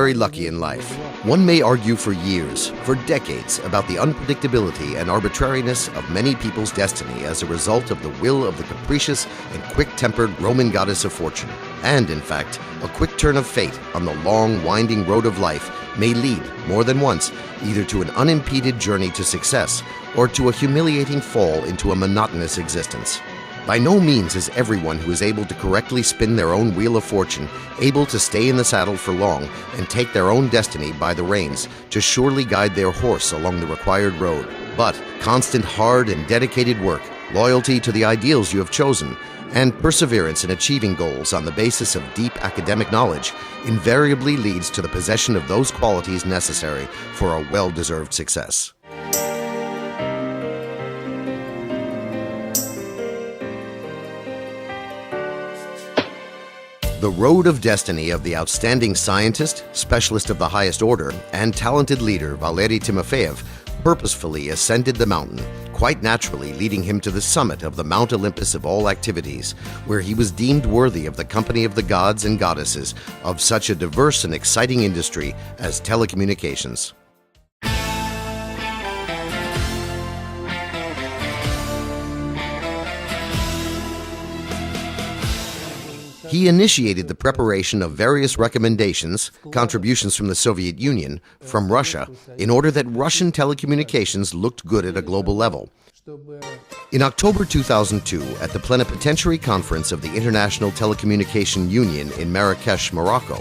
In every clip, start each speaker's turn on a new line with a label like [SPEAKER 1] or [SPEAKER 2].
[SPEAKER 1] very lucky in life. One may argue for years, for decades, about the unpredictability and arbitrariness of many people's destiny as a result of the will of the capricious and quick-tempered Roman goddess of fortune. And, in fact, a quick turn of fate on the long, winding road of life may lead, more than once, either to an unimpeded journey to success or to a humiliating fall into a monotonous existence. By no means is everyone who is able to correctly spin their own wheel of fortune able to stay in the saddle for long and take their own destiny by the reins to surely guide their horse along the required road. But constant, hard, and dedicated work, loyalty to the ideals you have chosen, and perseverance in achieving goals on the basis of deep academic knowledge invariably leads to the possession of those qualities necessary for a well-deserved success. The road of destiny of the outstanding scientist, specialist of the highest order, and talented leader Valery Timofeev purposefully ascended the mountain, quite naturally leading him to the summit of the Mount Olympus of all activities, where he was deemed worthy of the company of the gods and goddesses of such a diverse and exciting industry as telecommunications. He initiated the preparation of various recommendations, contributions from the Soviet Union, from Russia, in order that Russian telecommunications looked good at a global level. In October 2002, at the Plenipotentiary Conference of the International Telecommunication Union in Marrakesh, Morocco,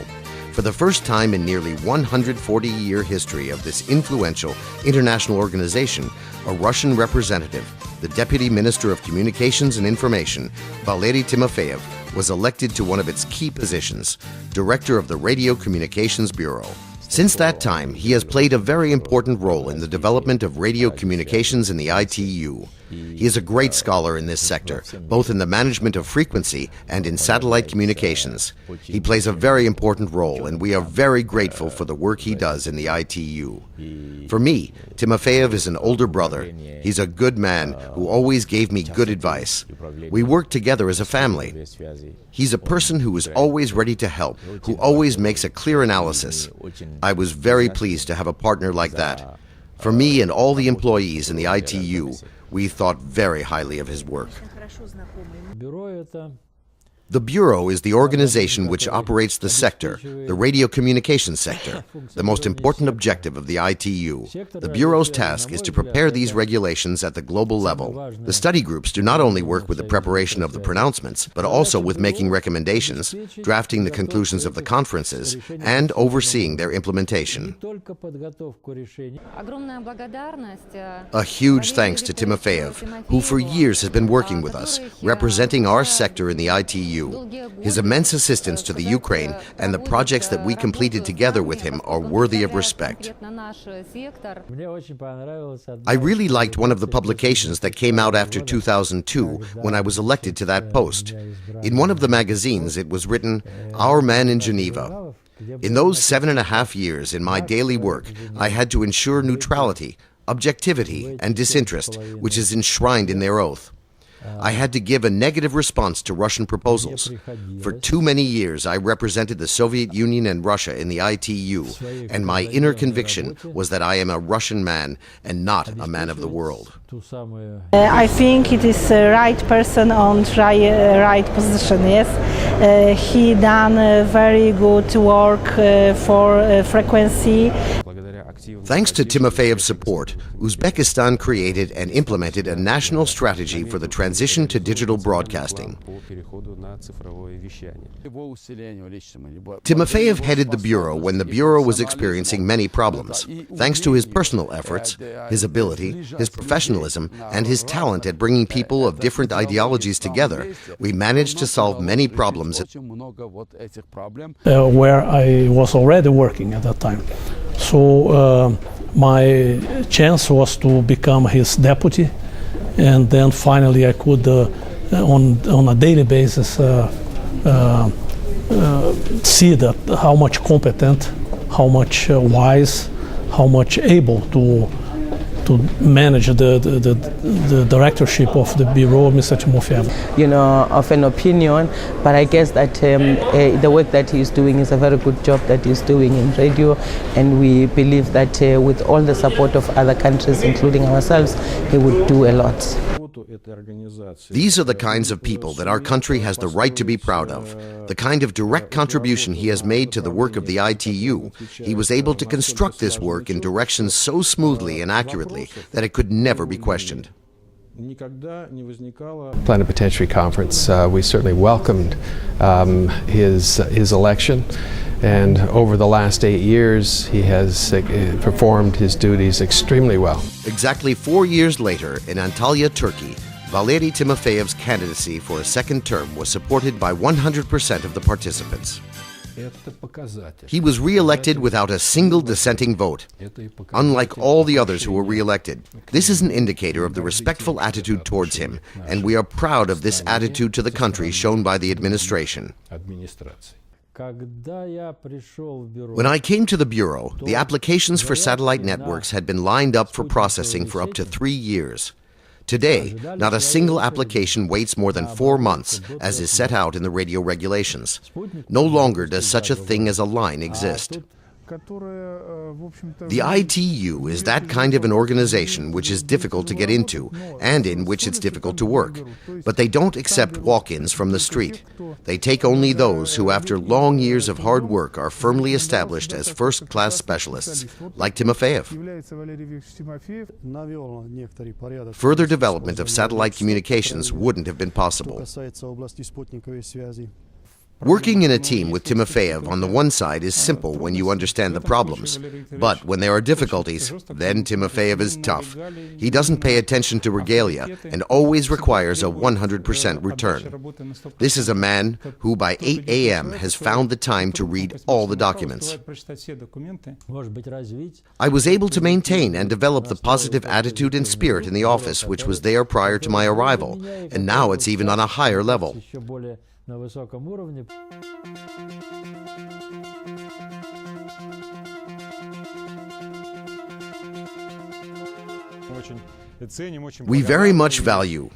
[SPEAKER 1] for the first time in nearly 140-year history of this influential international organization, a Russian representative, the Deputy Minister of Communications and Information, Valery Timofeev, was elected to one of its key positions, Director of the Radio Communications Bureau. Since that time, he has played a very important role in the development of radio communications in the ITU. He is a great scholar in this sector, both in the management of frequency and in satellite communications. He plays a very important role, and we are very grateful for the work he does in the ITU. For me, Timofeev is an older brother. He's a good man who always gave me good advice. We work together as a family. He's a person who is always ready to help, who always makes a clear analysis. I was very pleased to have a partner like that. For me and all the employees in the ITU, we thought very highly of his work. The Bureau is the organization which operates the sector, the radio communications sector, the most important objective of the ITU. The Bureau's task is to prepare these regulations at the global level. The study groups do not only work with the preparation of the pronouncements, but also with making recommendations, drafting the conclusions of the conferences, and overseeing their implementation. A huge thanks to Timofeev, who for years has been working with us, representing our sector in the ITU. His immense assistance to the Ukraine and the projects that we completed together with him are worthy of respect. I really liked one of the publications that came out after 2002 when I was elected to that post. In one of the magazines it was written, "Our Man in Geneva." In those 7.5 years in my daily work, I had to ensure neutrality, objectivity, and disinterest, which is enshrined in their oath. I had to give a negative response to Russian proposals. For too many years, I represented the Soviet Union and Russia in the ITU, and my inner conviction was that I am a Russian man and not a man of the world.
[SPEAKER 2] I think it is the right person on right position, yes. He done very good work for frequency.
[SPEAKER 1] Thanks to Timofeev's support, Uzbekistan created and implemented a national strategy for the transition to digital broadcasting. Timofeev headed the Bureau when the Bureau was experiencing many problems. Thanks to his personal efforts, his ability, his professionalism, and his talent at bringing people of different ideologies together, we managed to solve many problems.
[SPEAKER 3] Where I was already working at that time. So my chance was to become his deputy, and then finally I could, on a daily basis, see that how much competent, how much wise, how much able to to manage the directorship of the bureau, Mr. Timofeev.
[SPEAKER 4] You know, of an opinion, but I guess that the work that he's doing is a very good job that he's doing in radio, and we believe that with all the support of other countries, including ourselves, he would do a lot.
[SPEAKER 1] These are the kinds of people that our country has the right to be proud of. The kind of direct contribution he has made to the work of the ITU. He was able to construct this work in directions so smoothly and accurately that it could never be questioned.
[SPEAKER 5] Plenipotentiary Conference, we certainly welcomed his election, and over the last 8 years he has performed his duties extremely well.
[SPEAKER 1] Exactly 4 years later, in Antalya, Turkey, Valery Timofeev's candidacy for a second term was supported by 100% of the participants. He was re-elected without a single dissenting vote. Unlike all the others who were re-elected, this is an indicator of the respectful attitude towards him, and we are proud of this attitude to the country shown by the administration. When I came to the Bureau, the applications for satellite networks had been lined up for processing for up to 3 years. Today, not a single application waits more than 4 months, as is set out in the radio regulations. No longer does such a thing as a line exist. The ITU is that kind of an organization which is difficult to get into and in which it's difficult to work. But they don't accept walk-ins from the street. They take only those who, after long years of hard work, are firmly established as first-class specialists, like Timofeev. Further development of satellite communications wouldn't have been possible. Working in a team with Timofeev on the one side is simple when you understand the problems, but when there are difficulties, then Timofeev is tough. He doesn't pay attention to regalia and always requires a 100% return. This is a man who by 8 a.m. has found the time to read all the documents. I was able to maintain and develop the positive attitude and spirit in the office which was there prior to my arrival, and now it's even on a higher level.
[SPEAKER 6] На высоком уровне.
[SPEAKER 1] We very much value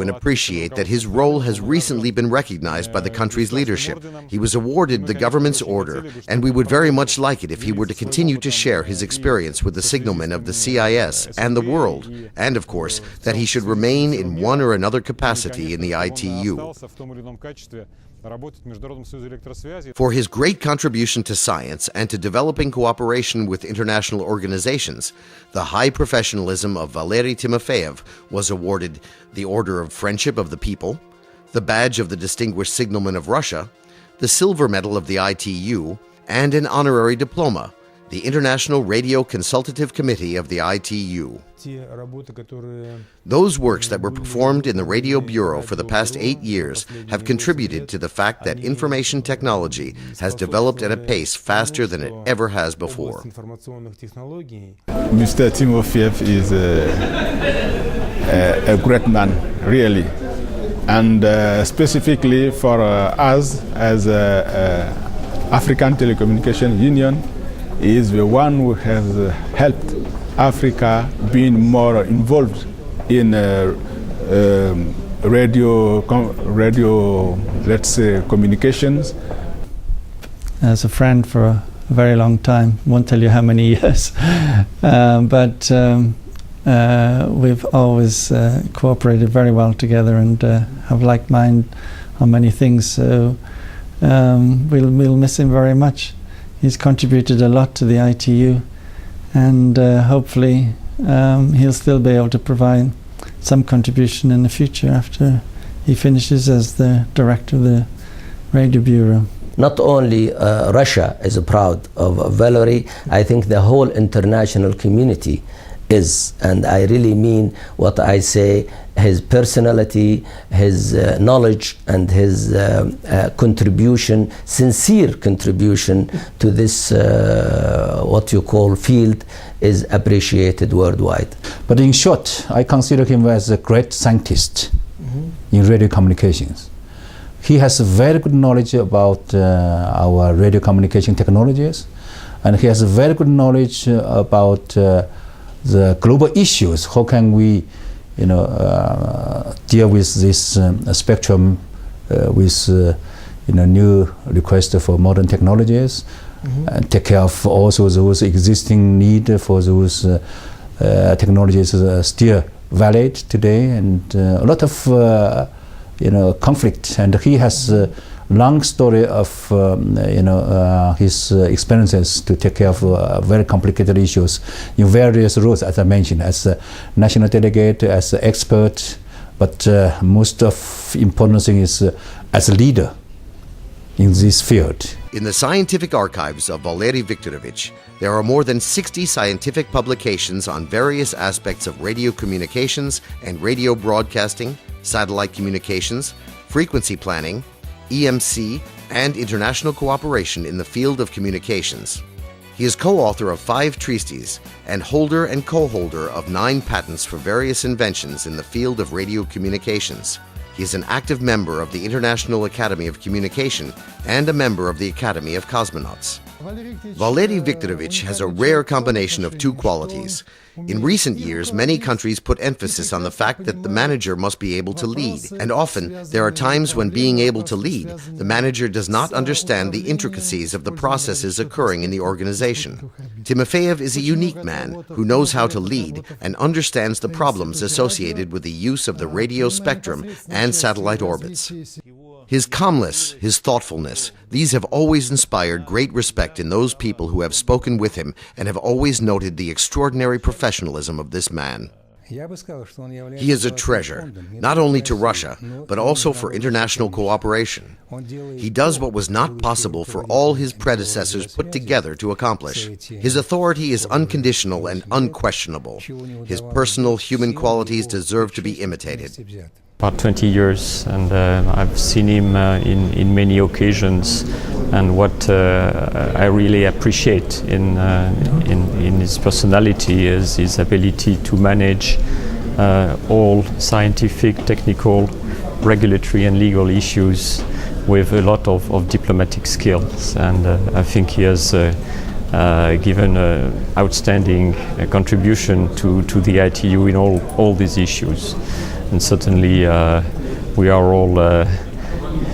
[SPEAKER 1] and appreciate that his role has recently been recognized by the country's leadership. He was awarded the government's order, and we would very much like it if he were to continue to share his experience with the signalmen of the CIS and the world, and of course, that he should remain in one or another capacity in the ITU. For his great contribution to science and to developing cooperation with international organizations, the high professionalism of Valery Timofeev was awarded the Order of Friendship of the People, the Badge of the Distinguished Signalman of Russia, the Silver Medal of the ITU, and an honorary diploma, the International Radio Consultative Committee of the ITU. Those works that were performed in the Radio Bureau for the past 8 years have contributed to the fact that information technology has developed at a pace faster than it ever has before.
[SPEAKER 7] Mr. Timofeev is a great man, really. And specifically for us as African Telecommunication Union, he is the one who has helped Africa being more involved in radio, let's say, communications.
[SPEAKER 6] As a friend for a very long time, won't tell you how many years, but we've always cooperated very well together and have like mind on many things. So we'll miss him very much. He's contributed a lot to the ITU, and hopefully he'll still be able to provide some contribution in the future after he finishes as the director of the Radio Bureau.
[SPEAKER 8] Not only Russia is proud of Valery, I think the whole international community is, and I really mean what I say. His personality, his knowledge, and his contribution, sincere contribution to this what you call field is appreciated worldwide.
[SPEAKER 9] But in short, I consider him as a great scientist in radio communications. He has a very good knowledge about our radio communication technologies, and he has a very good knowledge about the global issues. How can we, deal with this spectrum with new requests for modern technologies, and take care of also those existing need for those technologies still valid today, and a lot of conflict. And he has a long story of his experiences to take care of very complicated issues in various roles, as I mentioned, as a national delegate, as an expert, but most of important thing is as a leader in this field.
[SPEAKER 1] In the scientific archives of Valery Viktorovich, there are more than 60 scientific publications on various aspects of radio communications and radio broadcasting, satellite communications, frequency planning, EMC, and international cooperation in the field of communications. He is co-author of 5 treatises and holder and co-holder of 9 patents for various inventions in the field of radio communications. He is an active member of the International Academy of Communication and a member of the Academy of Cosmonauts. Valery Viktorovich has a rare combination of 2 qualities. In recent years, many countries put emphasis on the fact that the manager must be able to lead, and often there are times when being able to lead, the manager does not understand the intricacies of the processes occurring in the organization. Timofeev is a unique man who knows how to lead and understands the problems associated with the use of the radio spectrum and satellite orbits. His calmness, his thoughtfulness, these have always inspired great respect in those people who have spoken with him and have always noted the extraordinary professionalism of this man. He is a treasure, not only to Russia, but also for international cooperation. He does what was not possible for all his predecessors put together to accomplish. His authority is unconditional and unquestionable. His personal human qualities deserve to be imitated.
[SPEAKER 10] About 20 years, and I've seen him in many occasions, and what I really appreciate in his personality is his ability to manage all scientific, technical, regulatory and legal issues with a lot of diplomatic skills, and I think he has given an outstanding contribution to the ITU in all these issues. And certainly we are all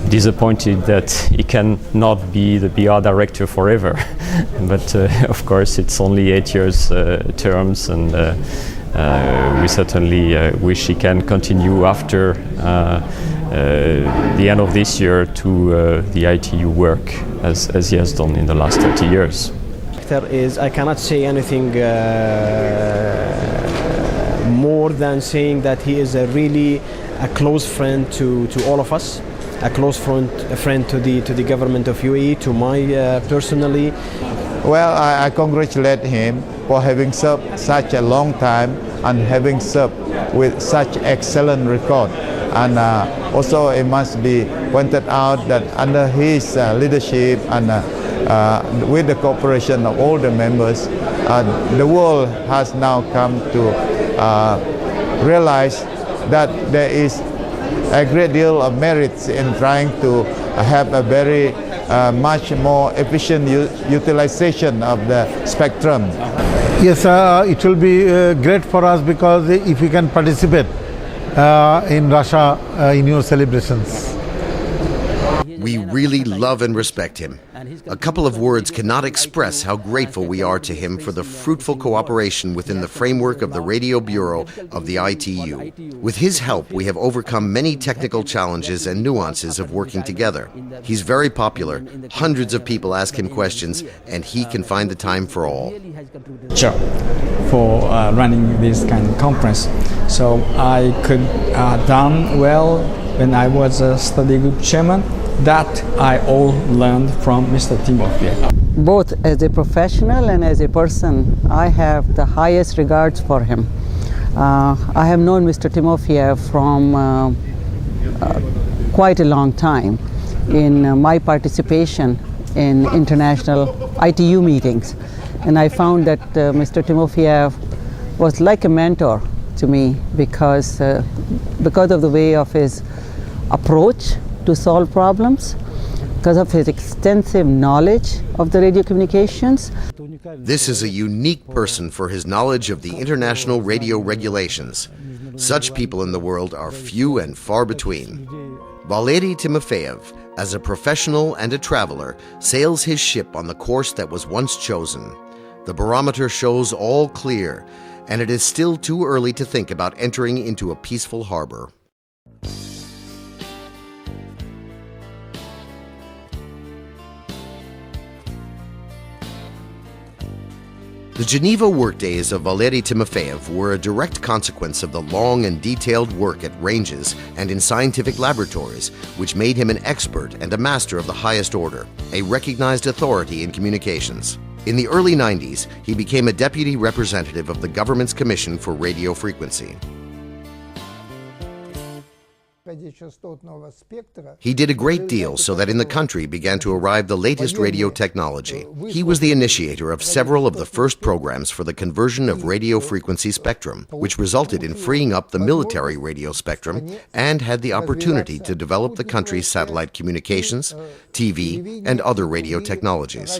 [SPEAKER 10] disappointed that he cannot be the BR director forever. But of course it's only 8 years terms, and we certainly wish he can continue after the end of this year to the ITU work as he has done in the last 30 years.
[SPEAKER 11] I cannot say anything more than saying that he is a close friend to all of us, a close friend to the government of UAE, to my personally.
[SPEAKER 12] Well, I congratulate him for having served such a long time and having served with such excellent record. And also it must be pointed out that under his leadership and with the cooperation of all the members, the world has now come to realize that there is a great deal of merits in trying to have a very much more efficient utilization of the spectrum.
[SPEAKER 13] Yes, it will be great for us because if we can participate in Russia in your celebrations.
[SPEAKER 1] We really love and respect him. A couple of words cannot express how grateful we are to him for the fruitful cooperation within the framework of the Radio Bureau of the ITU. With his help, we have overcome many technical challenges and nuances of working together. He's very popular. Hundreds of people ask him questions, and he can find the time for all.
[SPEAKER 14] Job for running this kind of conference. So I could done well when I was a study group chairman. That I all learned from Mr. Timofeev.
[SPEAKER 15] Both as a professional and as a person, I have the highest regards for him. I have known Mr. Timofeev from quite a long time in my participation in international ITU meetings. And I found that Mr. Timofeev was like a mentor to me because of the way of his approach to solve problems, because of his extensive knowledge of the radio communications.
[SPEAKER 1] This is a unique person for his knowledge of the international radio regulations. Such people in the world are few and far between. Valery Timofeev, as a professional and a traveler, sails his ship on the course that was once chosen. The barometer shows all clear, and it is still too early to think about entering into a peaceful harbor. The Geneva workdays of Valery Timofeev were a direct consequence of the long and detailed work at ranges and in scientific laboratories, which made him an expert and a master of the highest order, a recognized authority in communications. In the early 90s, he became a deputy representative of the government's Commission for Radio Frequency. He did a great deal so that in the country began to arrive the latest radio technology. He was the initiator of several of the first programs for the conversion of radio frequency spectrum, which resulted in freeing up the military radio spectrum and had the opportunity to develop the country's satellite communications, TV, and other radio technologies.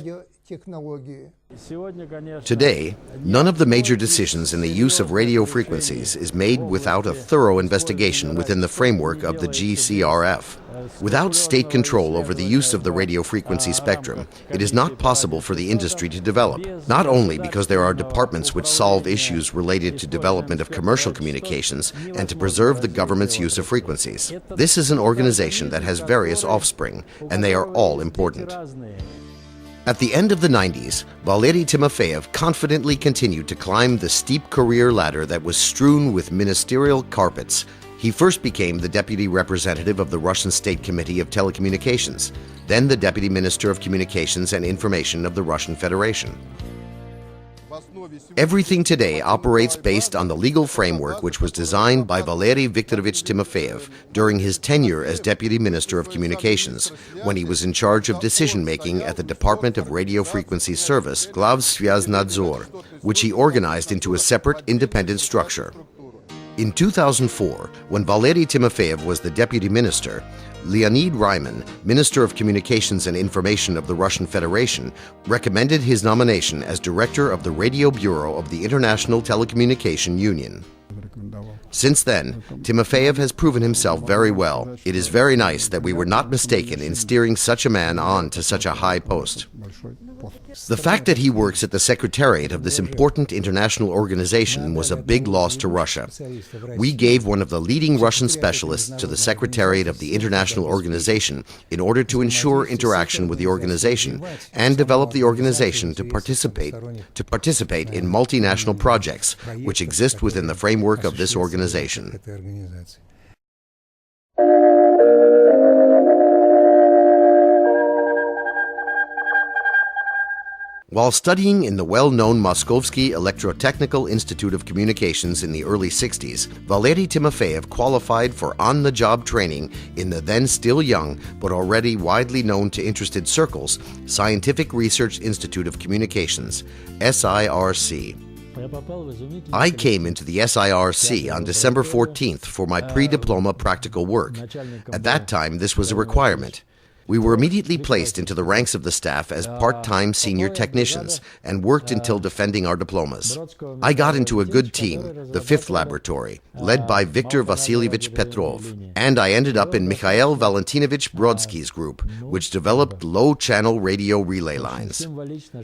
[SPEAKER 1] Today, none of the major decisions in the use of radio frequencies is made without a thorough investigation within the framework of the GCRF. Without state control over the use of the radio frequency spectrum, it is not possible for the industry to develop, not only because there are departments which solve issues related to development of commercial communications and to preserve the government's use of frequencies. This is an organization that has various offspring, and they are all important. At the end of the 90s, Valery Timofeev confidently continued to climb the steep career ladder that was strewn with ministerial carpets. He first became the deputy representative of the Russian State Committee of Telecommunications, then the deputy minister of Communications and Information of the Russian Federation. Everything today operates based on the legal framework which was designed by Valery Viktorovich Timofeev during his tenure as Deputy Minister of Communications, when he was in charge of decision-making at the Department of Radio Frequency Service, Glavsvyaznadzor, which he organized into a separate, independent structure. In 2004, when Valery Timofeev was the Deputy Minister, Leonid Ryman, Minister of Communications and Information of the Russian Federation, recommended his nomination as Director of the Radio Bureau of the International Telecommunication Union. Since then, Timofeev has proven himself very well. It is very nice that we were not mistaken in steering such a man on to such a high post. The fact that he works at the secretariat of this important international organization was a big loss to Russia. We gave one of the leading Russian specialists to the secretariat of the international organization in order to ensure interaction with the organization and develop the organization to participate in multinational projects which exist within the framework of this organization. While studying in the well-known Moskovsky Electrotechnical Institute of Communications in the early 60s, Valery Timofeev qualified for on-the-job training in the then still young, but already widely known to interested circles, Scientific Research Institute of Communications, SIRC. I came into the SIRC on December 14th for my pre-diploma practical work. At that time, this was a requirement. We were immediately placed into the ranks of the staff as part-time senior technicians and worked until defending our diplomas. I got into a good team, the 5th Laboratory, led by Viktor Vasilievich Petrov, and I ended up in Mikhail Valentinovich Brodsky's group, which developed low-channel radio relay lines.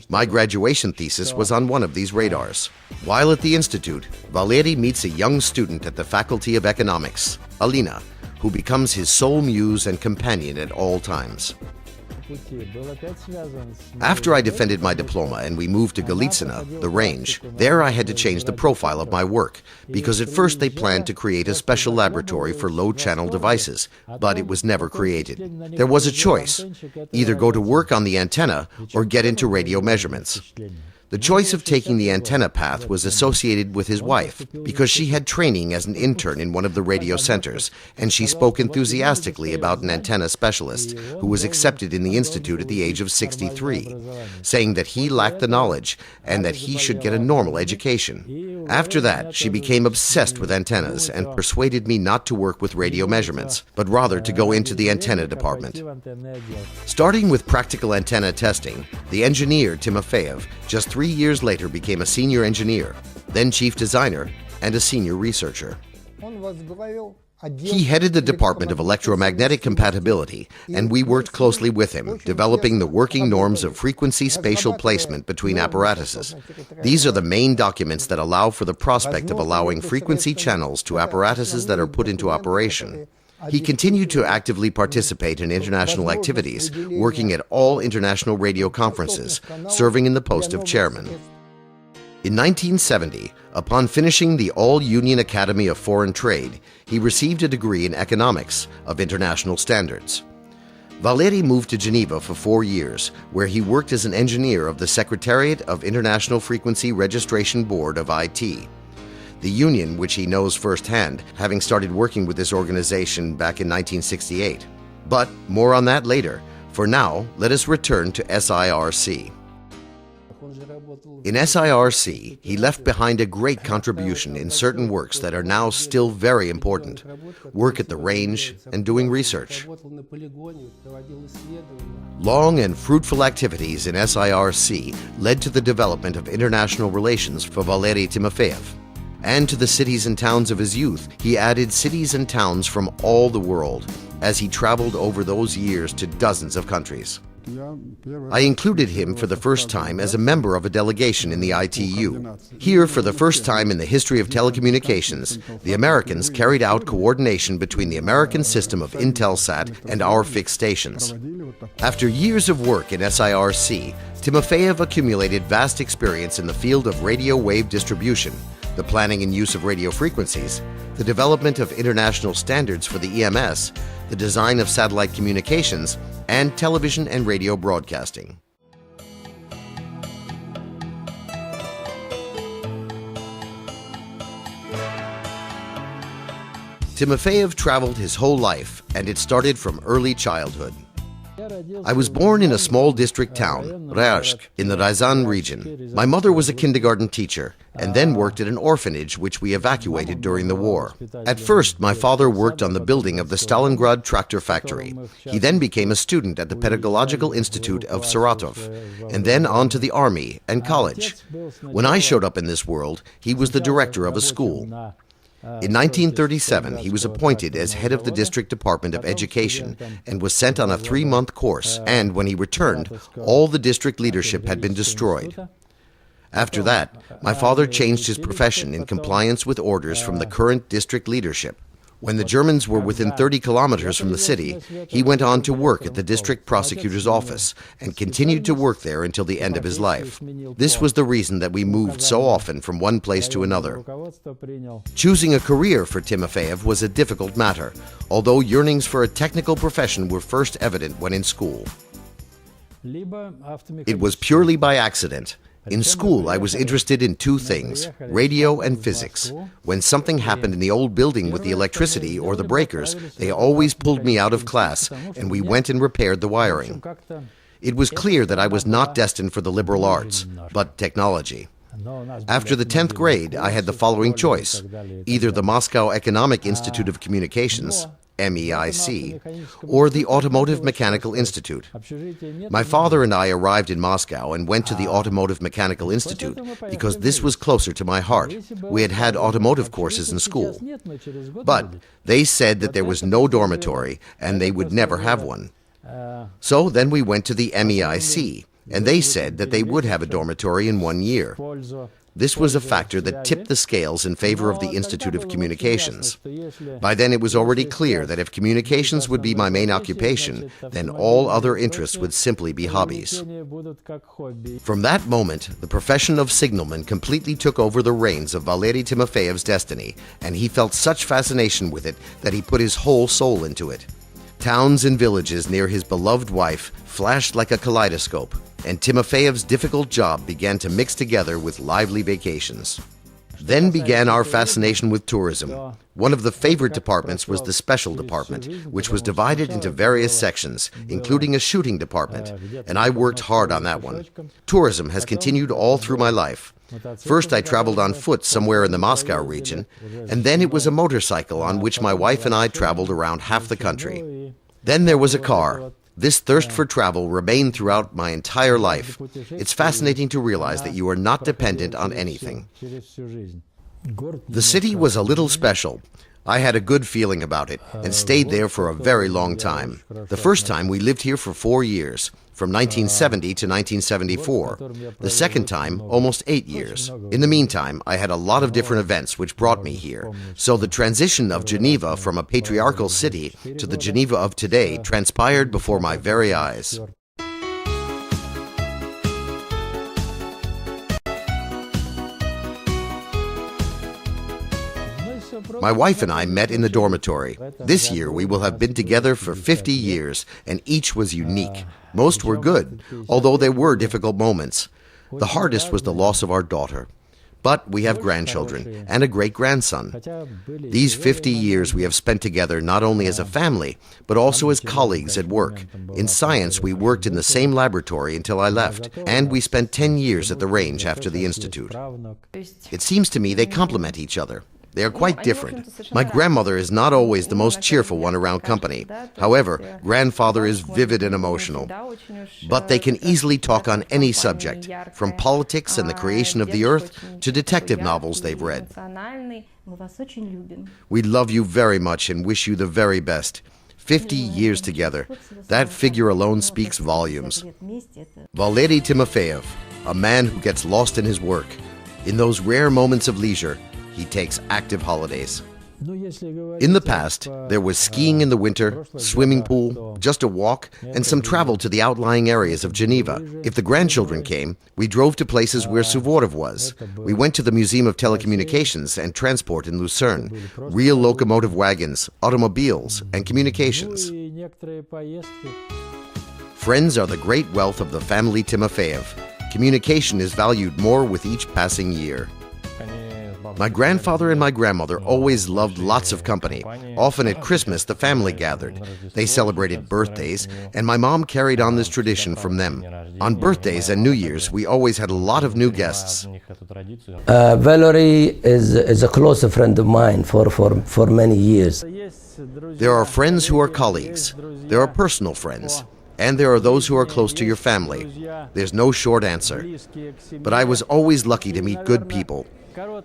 [SPEAKER 1] My graduation thesis was on one of these radars. While at the institute, Valery meets a young student at the Faculty of Economics, Alina, who becomes his sole muse and companion at all times. After I defended my diploma and we moved to Golitsino, the range, there I had to change the profile of my work, because at first they planned to create a special laboratory for low-channel devices, but it was never created. There was a choice, either go to work on the antenna or get into radio measurements. The choice of taking the antenna path was associated with his wife because she had training as an intern in one of the radio centers, and she spoke enthusiastically about an antenna specialist who was accepted in the institute at the age of 63, saying that he lacked the knowledge and that he should get a normal education. After that, she became obsessed with antennas and persuaded me not to work with radio measurements, but rather to go into the antenna department. Starting with practical antenna testing, the engineer Timofeev just 3 years later became a senior engineer, then chief designer, and a senior researcher. He headed the Department of Electromagnetic Compatibility, and we worked closely with him, developing the working norms of frequency spatial placement between apparatuses. These are the main documents that allow for the prospect of allowing frequency channels to apparatuses that are put into operation. He continued to actively participate in international activities, working at all international radio conferences, serving in the post of chairman. In 1970, upon finishing the All-Union Academy of Foreign Trade, he received a degree in economics of international standards. Valery moved to Geneva for 4 years, where he worked as an engineer of the Secretariat of International Frequency Registration Board of IT, the union which he knows firsthand, having started working with this organization back in 1968. But more on that later. For now, let us return to SIRC. In SIRC, he left behind a great contribution in certain works that are now still very important: work at the range and doing research. Long and fruitful activities in SIRC led to the development of international relations for Valery Timofeev. And to the cities and towns of his youth, he added cities and towns from all the world, as he traveled over those years to dozens of countries. I included him for the first time as a member of a delegation in the ITU. Here, for the first time in the history of telecommunications, the Americans carried out coordination between the American system of Intelsat and our fixed stations. After years of work in SIRC, Timofeev accumulated vast experience in the field of radio wave distribution, the planning and use of radio frequencies, the development of international standards for the EMS, the design of satellite communications, and television and radio broadcasting. Timofeev traveled his whole life, and it started from early childhood. I was born in a small district town, Ryazhsk, in the Ryazan region. My mother was a kindergarten teacher and then worked at an orphanage which we evacuated during the war. At first, my father worked on the building of the Stalingrad tractor factory. He then became a student at the Pedagogical Institute of Saratov, and then on to the army and college. When I showed up in this world, he was the director of a school. In 1937, he was appointed as head of the District Department of Education and was sent on a 3-month course, and when he returned, all the district leadership had been destroyed. After that, my father changed his profession in compliance with orders from the current district leadership. When the Germans were within 30 kilometers from the city, he went on to work at the district prosecutor's office and continued to work there until the end of his life. This was the reason that we moved so often from one place to another. Choosing a career for Timofeev was a difficult matter, although yearnings for a technical profession were first evident when in school. It was purely by accident. In school, I was interested in 2 things, radio and physics. When something happened in the old building with the electricity or the breakers, they always pulled me out of class, and we went and repaired the wiring. It was clear that I was not destined for the liberal arts, but technology. After the 10th grade, I had the following choice: either the Moscow Economic Institute of Communications, MEIC, or the Automotive Mechanical Institute. My father and I arrived in Moscow and went to the Automotive Mechanical Institute because this was closer to my heart. We had had automotive courses in school. But they said that there was no dormitory and they would never have one. So then we went to the MEIC, and they said that they would have a dormitory in 1 year. This was a factor that tipped the scales in favor of the Institute of Communications. By then it was already clear that if communications would be my main occupation, then all other interests would simply be hobbies. From that moment, the profession of signalman completely took over the reins of Valery Timofeev's destiny, and he felt such fascination with it that he put his whole soul into it. Towns and villages near his beloved wife flashed like a kaleidoscope. and Timofeev's difficult job began to mix together with lively vacations. Then began our fascination with tourism. One of the favorite departments was the special department, which was divided into various sections, including a shooting department, and I worked hard on that one. Tourism has continued all through my life. First, I traveled on foot somewhere in the Moscow region, and then it was a motorcycle on which my wife and I traveled around half the country. Then there was a car. This thirst for travel remained throughout my entire life. It's fascinating to realize that you are not dependent on anything. The city was a little special. I had a good feeling about it and stayed there for a very long time. The first time we lived here for 4 years, from 1970 to 1974. The second time, almost 8 years. In the meantime, I had a lot of different events which brought me here. So the transition of Geneva from a patriarchal city to the Geneva of today transpired before my very eyes. My wife and I met in the dormitory. This year we will have been together for 50 years, and each was unique. Most were good, although there were difficult moments. The hardest was the loss of our daughter. But we have grandchildren and a great-grandson. These 50 years we have spent together not only as a family, but also as colleagues at work. In science, we worked in the same laboratory until I left, and we spent 10 years at the range after the institute. It seems to me they complement each other. They are quite different. My grandmother is not always the most cheerful one around company. However, grandfather is vivid and emotional. But they can easily talk on any subject, from politics and the creation of the earth to detective novels they've read. We love you very much and wish you the very best. 50 years together. That figure alone speaks volumes. Valery Timofeev, a man who gets lost in his work. In those rare moments of leisure, he takes active holidays. In the past, there was skiing in the winter, swimming pool, just a walk, and some travel to the outlying areas of Geneva. If the grandchildren came, we drove to places where Suvorov was. We went to the Museum of Telecommunications and Transport in Lucerne, real locomotive wagons, automobiles, and communications. Friends are the great wealth of the family Timofeev. Communication is valued more with each passing year. My grandfather and my grandmother always loved lots of company. Often at Christmas, the family gathered. They celebrated birthdays, and my mom carried on this tradition from them. On birthdays and New Year's, we always had a lot of new guests.
[SPEAKER 8] Valery is a close friend of mine for many years.
[SPEAKER 1] There are friends who are colleagues. There are personal friends. And there are those who are close to your family. There's no short answer. But I was always lucky to meet good people.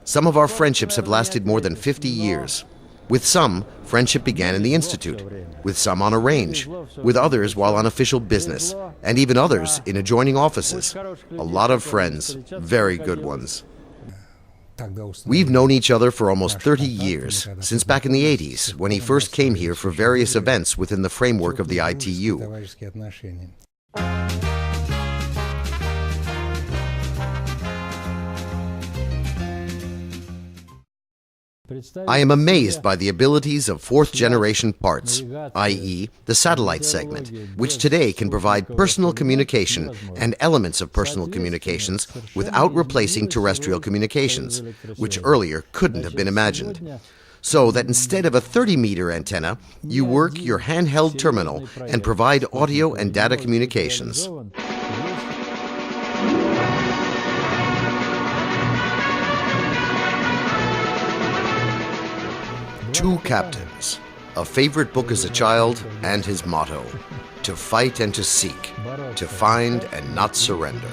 [SPEAKER 1] Some of our friendships have lasted more than 50 years. With some, friendship began in the institute, with some on a range, with others while on official business, and even others in adjoining offices. A lot of friends, very good ones. We've known each other for almost 30 years, since back in the 80s, when he first came here for various events within the framework of the ITU. I am amazed by the abilities of fourth-generation parts, i.e., the satellite segment, which today can provide personal communication and elements of personal communications without replacing terrestrial communications, which earlier couldn't have been imagined. So that instead of a 30-meter antenna, you work your handheld terminal and provide audio and data communications. Two Captains, a favorite book as a child, and his motto, to fight and to seek, to find and not surrender.